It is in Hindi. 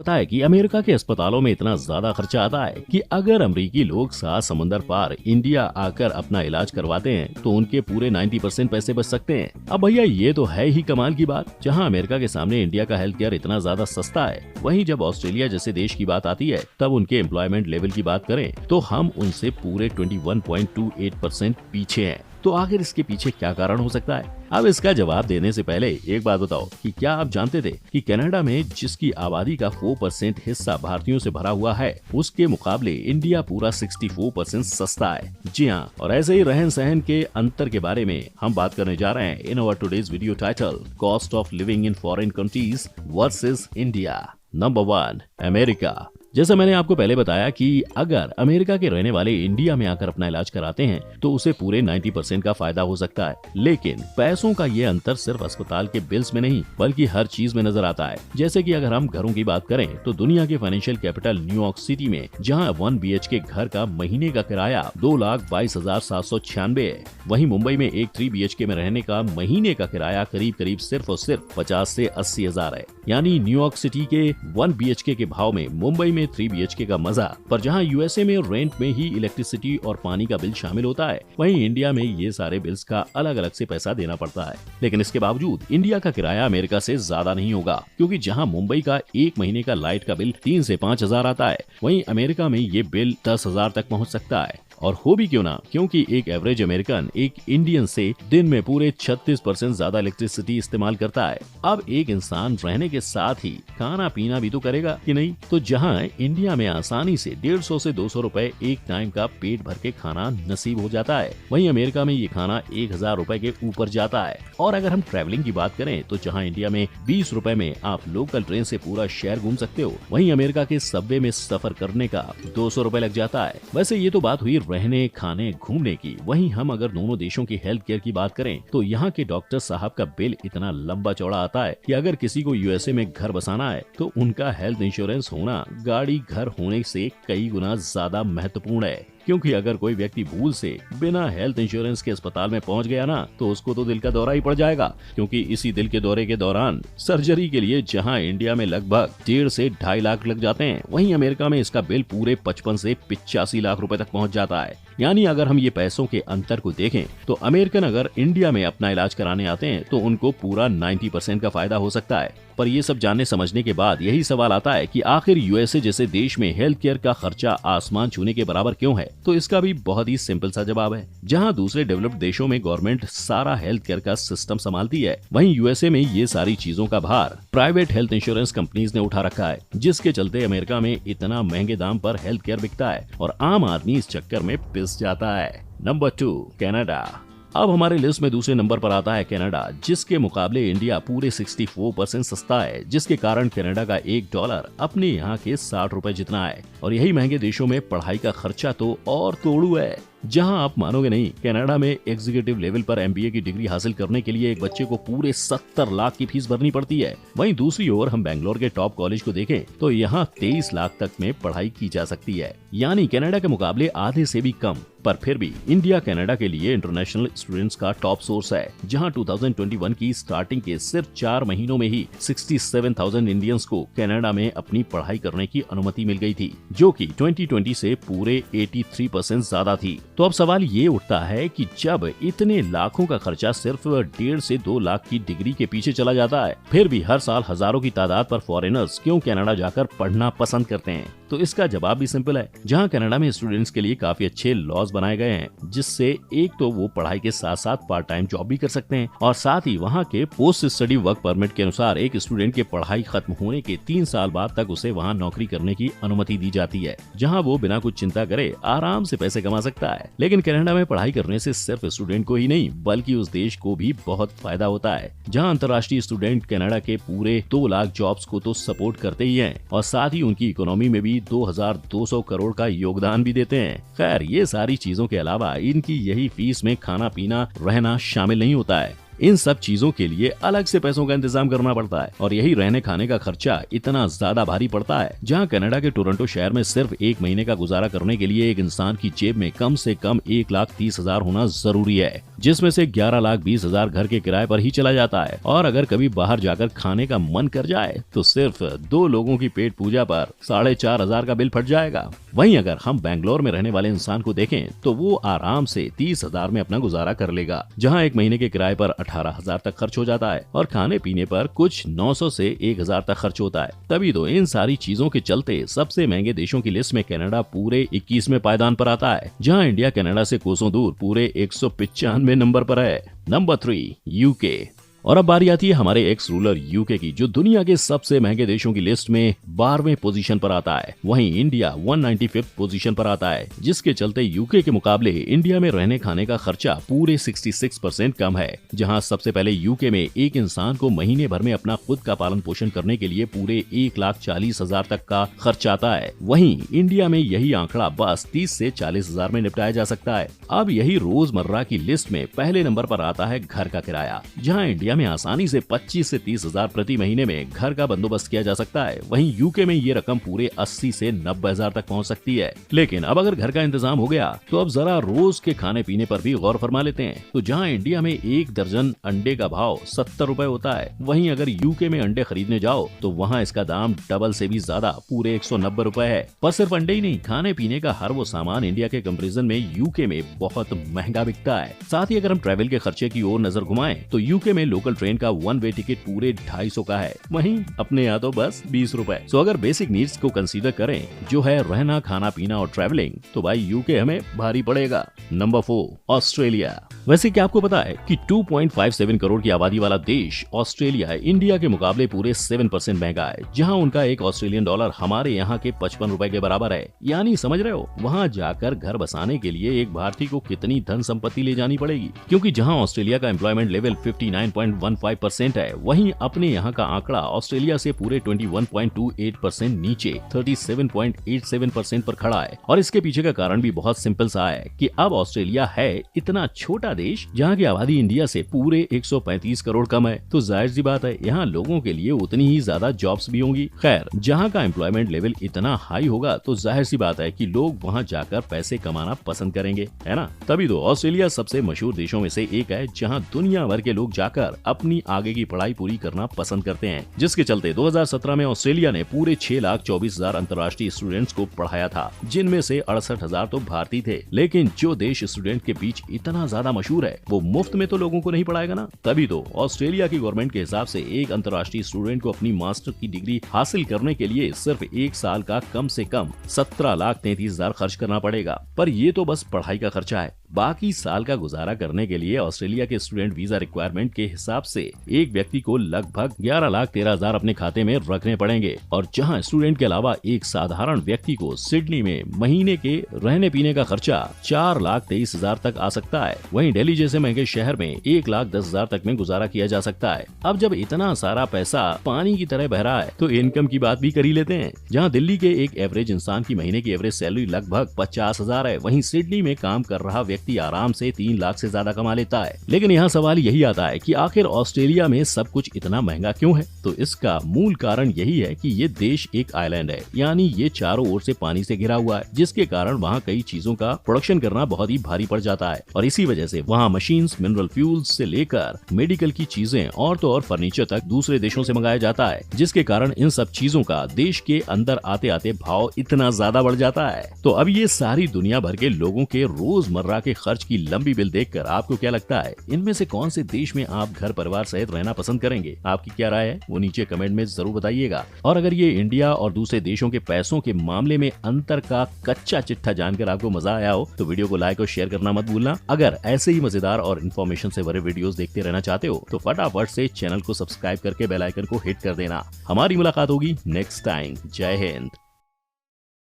पता है कि अमेरिका के अस्पतालों में इतना ज्यादा खर्चा आता है कि अगर अमेरिकी लोग 7 समुंदर पार इंडिया आकर अपना इलाज करवाते हैं तो उनके पूरे 90% पैसे बच सकते हैं। अब भैया ये तो है ही कमाल की बात। जहां अमेरिका के सामने इंडिया का हेल्थ केयर इतना ज्यादा सस्ता है, वहीं जब ऑस्ट्रेलिया जैसे देश की बात आती है तब उनके एम्प्लॉयमेंट लेवल की बात करें तो हम उनसे पूरे 21.28% पीछे हैं। तो आखिर इसके पीछे क्या कारण हो सकता है? अब इसका जवाब देने से पहले एक बात बताओ कि क्या आप जानते थे कि कनाडा में जिसकी आबादी का 4% हिस्सा भारतीयों से भरा हुआ है, उसके मुकाबले इंडिया पूरा 64% सस्ता है। जी हाँ, और ऐसे ही रहन सहन के अंतर के बारे में हम बात करने जा रहे हैं in our today's video title, cost of living in foreign countries versus India. Number 1, America. जैसा मैंने आपको पहले बताया कि अगर अमेरिका के रहने वाले इंडिया में आकर अपना इलाज कराते हैं तो उसे पूरे 90% का फायदा हो सकता है। लेकिन पैसों का ये अंतर सिर्फ अस्पताल के बिल्स में नहीं बल्कि हर चीज में नजर आता है। जैसे कि अगर हम घरों की बात करें तो दुनिया के फाइनेंशियल कैपिटल न्यूयॉर्क सिटी में जहां 1 BHK घर का महीने का किराया 2,22,796 है, वहीं मुंबई में एक 3 BHK में रहने का महीने का किराया करीब सिर्फ और सिर्फ 50 से 80 हजार है। यानी न्यूयॉर्क सिटी के 1 BHK के भाव में मुंबई में 3 BHK का मजा। पर जहां यूएसए में रेंट में ही इलेक्ट्रिसिटी और पानी का बिल शामिल होता है, वहीं इंडिया में ये सारे बिल्स का अलग अलग से पैसा देना पड़ता है। लेकिन इसके बावजूद इंडिया का किराया अमेरिका से ज्यादा नहीं होगा, क्योंकि जहां मुंबई का एक महीने का लाइट का बिल 3 से 5 हजार आता है, वहीं अमेरिका में ये बिल 10 हजार तक पहुंच सकता है। और हो भी क्यों ना, क्योंकि एक एवरेज अमेरिकन एक इंडियन से दिन में पूरे 36% ज्यादा इलेक्ट्रिसिटी इस्तेमाल करता है। अब एक इंसान रहने के साथ ही खाना पीना भी तो करेगा कि नहीं? तो जहां इंडिया में आसानी से 150 से 200 रुपए एक टाइम का पेट भर के खाना नसीब हो जाता है, वहीं अमेरिका में ये खाना 1000 रुपए के ऊपर जाता है। और अगर हम ट्रैवलिंग की बात करें तो जहाँ इंडिया में 20 रुपए में आप लोकल ट्रेन से पूरा शहर घूम सकते हो, वहीं अमेरिका के सबवे में सफर करने का 200 रुपए लग जाता है। वैसे ये तो बात हुई रहने खाने घूमने की। वहीं हम अगर दोनों देशों की हेल्थ केयर की बात करें तो यहाँ के डॉक्टर साहब का बिल इतना लंबा चौड़ा आता है कि अगर किसी को यूएसए में घर बसाना है तो उनका हेल्थ इंश्योरेंस होना गाड़ी घर होने से कई गुना ज्यादा महत्वपूर्ण है। क्योंकि अगर कोई व्यक्ति भूल से बिना हेल्थ इंश्योरेंस के अस्पताल में पहुंच गया ना, तो उसको तो दिल का दौरा ही पड़ जाएगा। क्योंकि इसी दिल के दौरे के दौरान सर्जरी के लिए जहां इंडिया में लगभग 1.5 से 2.5 लाख लग जाते हैं, वहीं अमेरिका में इसका बिल पूरे 55 से 85 लाख रुपए तक पहुंच जाता है। यानी अगर हम ये पैसों के अंतर को देखें तो अमेरिकन अगर इंडिया में अपना इलाज कराने आते हैं तो उनको पूरा 90% का फायदा हो सकता है। पर ये सब जानने समझने के बाद यही सवाल आता है कि आखिर यूएसए जैसे देश में हेल्थ केयर का खर्चा आसमान छूने के बराबर क्यों है? तो इसका भी बहुत ही सिंपल सा जवाब है। जहां दूसरे डेवलप्ड देशों में गवर्नमेंट सारा हेल्थ केयर का सिस्टम संभालती है, वहीं यूएसए में ये सारी चीजों का भार प्राइवेट हेल्थ इंश्योरेंस कंपनीज ने उठा रखा है, जिसके चलते अमेरिका में इतना महंगे दाम पर हेल्थ केयर बिकता है और आम आदमी इस चक्कर में पिस जाता है। Number 2, Canada. अब हमारे लिस्ट में दूसरे नंबर पर आता है कनाडा, जिसके मुकाबले इंडिया पूरे 64% सस्ता है, जिसके कारण कनाडा का $1 अपने यहाँ के 60 रुपए जितना है। और यही महंगे देशों में पढ़ाई का खर्चा तो और तोड़ू है। जहां आप मानोगे नहीं, कनाडा में एग्जीक्यूटिव लेवल पर MBA की डिग्री हासिल करने के लिए एक बच्चे को पूरे 70 लाख की फीस भरनी पड़ती है। वहीं दूसरी ओर हम बेंगलोर के टॉप कॉलेज को देखें तो यहाँ 23 लाख तक में पढ़ाई की जा सकती है, यानी कनाडा के मुकाबले आधे से भी कम। पर फिर भी इंडिया कनाडा के लिए इंटरनेशनल स्टूडेंट्स का टॉप सोर्स है, जहां 2021 की स्टार्टिंग के सिर्फ 4 महीनों में ही 67,000 इंडियंस को कनाडा में अपनी पढ़ाई करने की अनुमति मिल गई थी, जो कि 2020 से पूरे 83% ज्यादा थी। तो अब सवाल ये उठता है कि जब इतने लाखों का खर्चा सिर्फ 1.5 से 2 लाख की डिग्री के पीछे चला जाता है, फिर भी हर साल हजारों की तादाद पर फॉरेनर्स क्यों कनाडा जाकर पढ़ना पसंद करते हैं? तो इसका जवाब भी सिंपल है। जहां कनाडा में स्टूडेंट्स के लिए काफी अच्छे लॉज बनाए गए हैं, जिससे एक तो वो पढ़ाई के साथ साथ पार्ट टाइम जॉब भी कर सकते हैं, और साथ ही वहां के पोस्ट स्टडी वर्क परमिट के अनुसार एक स्टूडेंट के पढ़ाई खत्म होने के 3 साल बाद तक उसे वहां नौकरी करने की अनुमति दी जाती है, जहां वो बिना कुछ चिंता करे आराम से पैसे कमा सकता है। लेकिन कनाडा में पढ़ाई करने से सिर्फ स्टूडेंट को ही नहीं बल्कि उस देश को भी बहुत फायदा होता है, जहां अंतर्राष्ट्रीय स्टूडेंट कनाडा के पूरे 2 लाख जॉब्स को तो सपोर्ट करते ही हैं, और साथ ही उनकी इकोनॉमी में भी 2200 करोड़ का योगदान भी देते हैं। खैर, ये सारी चीजों के अलावा इनकी यही फीस में खाना पीना रहना शामिल नहीं होता है। इन सब चीजों के लिए अलग से पैसों का इंतजाम करना पड़ता है और यही रहने खाने का खर्चा इतना ज्यादा भारी पड़ता है। जहाँ कनाडा के टोरंटो शहर में सिर्फ एक महीने का गुजारा करने के लिए एक इंसान की जेब में कम से कम 1,30,000 होना जरूरी है, जिसमें से 11,20,000 घर के किराए पर ही चला जाता है। और अगर कभी बाहर जाकर खाने का मन कर जाए तो सिर्फ 2 लोगों की पेट पूजा पर 4,500 का बिल फट जाएगा। वहीं अगर हम बैंगलोर में रहने वाले इंसान को देखें तो वो आराम से 30,000 में अपना गुजारा कर लेगा, जहां एक महीने के किराए पर 18,000 तक खर्च हो जाता है और खाने पीने पर कुछ 900 से 1,000 तक खर्च होता है। तभी तो इन सारी चीजों के चलते सबसे महंगे देशों की लिस्ट में कनाडा पूरे 21वें पायदान पर आता है, जहां इंडिया कनाडा से कोसों दूर पूरे 195 नंबर पर है। Number 3 UK. और अब बारी आती है हमारे एक्स रूलर यूके की, जो दुनिया के सबसे महंगे देशों की लिस्ट में 12वें पोजीशन पर आता है। वहीं इंडिया 195 पोजीशन पर आता है, जिसके चलते यूके के मुकाबले इंडिया में रहने खाने का खर्चा पूरे 66% कम है। जहां सबसे पहले यूके में एक इंसान को महीने भर में अपना खुद का पालन पोषण करने के लिए पूरे 1,40,000 तक का खर्च आता है, वहीं इंडिया में यही आंकड़ा बस 30 से 40,000 में निपटाया जा सकता है। अब यही रोजमर्रा की लिस्ट में पहले नंबर पर आता है घर का किराया, जहाँ इंडिया में आसानी से 25 से 30,000 प्रति महीने में घर का बंदोबस्त किया जा सकता है। वहीं यूके में ये रकम पूरे 80 से 90,000 तक पहुंच सकती है। लेकिन अब अगर घर का इंतजाम हो गया तो अब जरा रोज के खाने पीने पर भी गौर फरमा लेते हैं। तो जहां इंडिया में 1 दर्जन अंडे का भाव 70 रुपए होता है, वहीं अगर यूके में अंडे खरीदने जाओ तो वहां इसका दाम डबल से भी ज्यादा पूरे 190 रुपए है। पर सिर्फ अंडे ही नहीं, खाने पीने का हर वो सामान इंडिया के कंपेरिजन में यूके में बहुत महंगा बिकता है। साथ ही अगर हम ट्रैवल के खर्चे की ओर नजर घुमाएं तो यूके में लोकल ट्रेन का 1 वे टिकट पूरे 250 का है, वहीं अपने यहाँ तो बस 20 रुपए। सो अगर बेसिक नीड्स को कंसीडर करें, जो है रहना, खाना पीना और ट्रैवलिंग, तो भाई यूके हमें भारी पड़ेगा। Number 4 Australia. वैसे क्या आपको पता है कि 2.57 करोड़ की आबादी वाला देश ऑस्ट्रेलिया इंडिया के मुकाबले पूरे 7% महंगा है, जहां उनका एक ऑस्ट्रेलियन डॉलर हमारे यहाँ के 55 रुपए के बराबर है। यानी समझ रहे हो, वहाँ जाकर घर बसाने के लिए एक भारतीय को कितनी धन संपत्ति ले जानी पड़ेगी। क्योंकि जहाँ ऑस्ट्रेलिया का एम्प्लॉयमेंट लेवल 59.15% है, वहीं अपने यहाँ का आंकड़ा ऑस्ट्रेलिया से पूरे 21.28% नीचे 37.87% पर खड़ा है। और इसके पीछे का कारण भी बहुत सिंपल सा है कि अब ऑस्ट्रेलिया है इतना छोटा देश जहाँ की आबादी इंडिया से पूरे 135 करोड़ कम है, तो जाहिर सी बात है यहाँ लोगों के लिए उतनी ही ज्यादा जॉब्स भी होंगी। खैर, जहाँ का एम्प्लॉयमेंट लेवल इतना हाई होगा तो जाहिर सी बात है कि लोग वहाँ जाकर पैसे कमाना पसंद करेंगे, है ना। तभी तो ऑस्ट्रेलिया सबसे मशहूर देशों में से एक है जहाँ दुनिया भर के लोग जाकर अपनी आगे की पढ़ाई पूरी करना पसंद करते हैं, जिसके चलते 2017 में ऑस्ट्रेलिया ने पूरे 6,24,000 अंतर्राष्ट्रीय स्टूडेंट्स को पढ़ाया था, जिनमें से 68,000 तो भारतीय थे। लेकिन जो देश स्टूडेंट के बीच इतना ज्यादा मशहूर है, वो मुफ्त में तो लोगों को नहीं पढ़ाएगा ना। तभी तो ऑस्ट्रेलिया की गवर्नमेंट के हिसाब से एक अंतर्राष्ट्रीय स्टूडेंट को अपनी मास्टर की डिग्री हासिल करने के लिए सिर्फ 1 साल का कम से कम 17,33,000 खर्च करना पड़ेगा। पर ये तो बस पढ़ाई का खर्चा है। बाकी साल का गुजारा करने के लिए ऑस्ट्रेलिया के स्टूडेंट वीजा रिक्वायरमेंट के हिसाब से एक व्यक्ति को लगभग 11,13,000 अपने खाते में रखने पड़ेंगे। और जहां स्टूडेंट के अलावा एक साधारण व्यक्ति को सिडनी में महीने के रहने पीने का खर्चा 4,23,000 तक आ सकता है, वहीं दिल्ली जैसे महंगे शहर में 1,10,000 तक में गुजारा किया जा सकता है। अब जब इतना सारा पैसा पानी की तरह बह रहा है तो इनकम की बात भी कर ही लेते हैं। जहाँ दिल्ली के एक एवरेज इंसान की महीने की एवरेज सैलरी लगभग 50,000 है, वहीं सिडनी में काम कर रहा व्यक्ति आराम से 3 लाख से ज्यादा कमा लेता है। लेकिन यहाँ सवाल यही आता है कि आखिर ऑस्ट्रेलिया में सब कुछ इतना महंगा क्यों है। तो इसका मूल कारण यही है कि ये देश एक आइलैंड है, यानी ये चारों ओर से पानी से घिरा हुआ है, जिसके कारण वहाँ कई चीजों का प्रोडक्शन करना बहुत ही भारी पड़ जाता है। और इसी वजह से वहाँ मशीन्स, मिनरल फ्यूल्स से लेकर मेडिकल की चीजें और तो और फर्नीचर तक दूसरे देशों से मंगाया जाता है, जिसके कारण इन सब चीजों का देश के अंदर आते आते भाव इतना ज्यादा बढ़ जाता है। तो अब ये सारी दुनिया भर के लोगों के रोजमर्रा के खर्च की लंबी बिल देखकर आपको क्या लगता है, इनमें से कौन से देश में आप घर परिवार सहित रहना पसंद करेंगे? आपकी क्या राय है वो नीचे कमेंट में जरूर बताइएगा। और अगर ये इंडिया और दूसरे देशों के पैसों के मामले में अंतर का कच्चा चिट्ठा जानकर आपको मजा आया हो तो वीडियो को लाइक और शेयर करना मत भूलना। अगर ऐसे ही मजेदार और इन्फॉर्मेशन से भरे वीडियोस देखते रहना चाहते हो तो फटाफट से चैनल को सब्सक्राइब करके बेल आइकन को हिट कर देना। हमारी मुलाकात होगी नेक्स्ट टाइम। जय हिंद।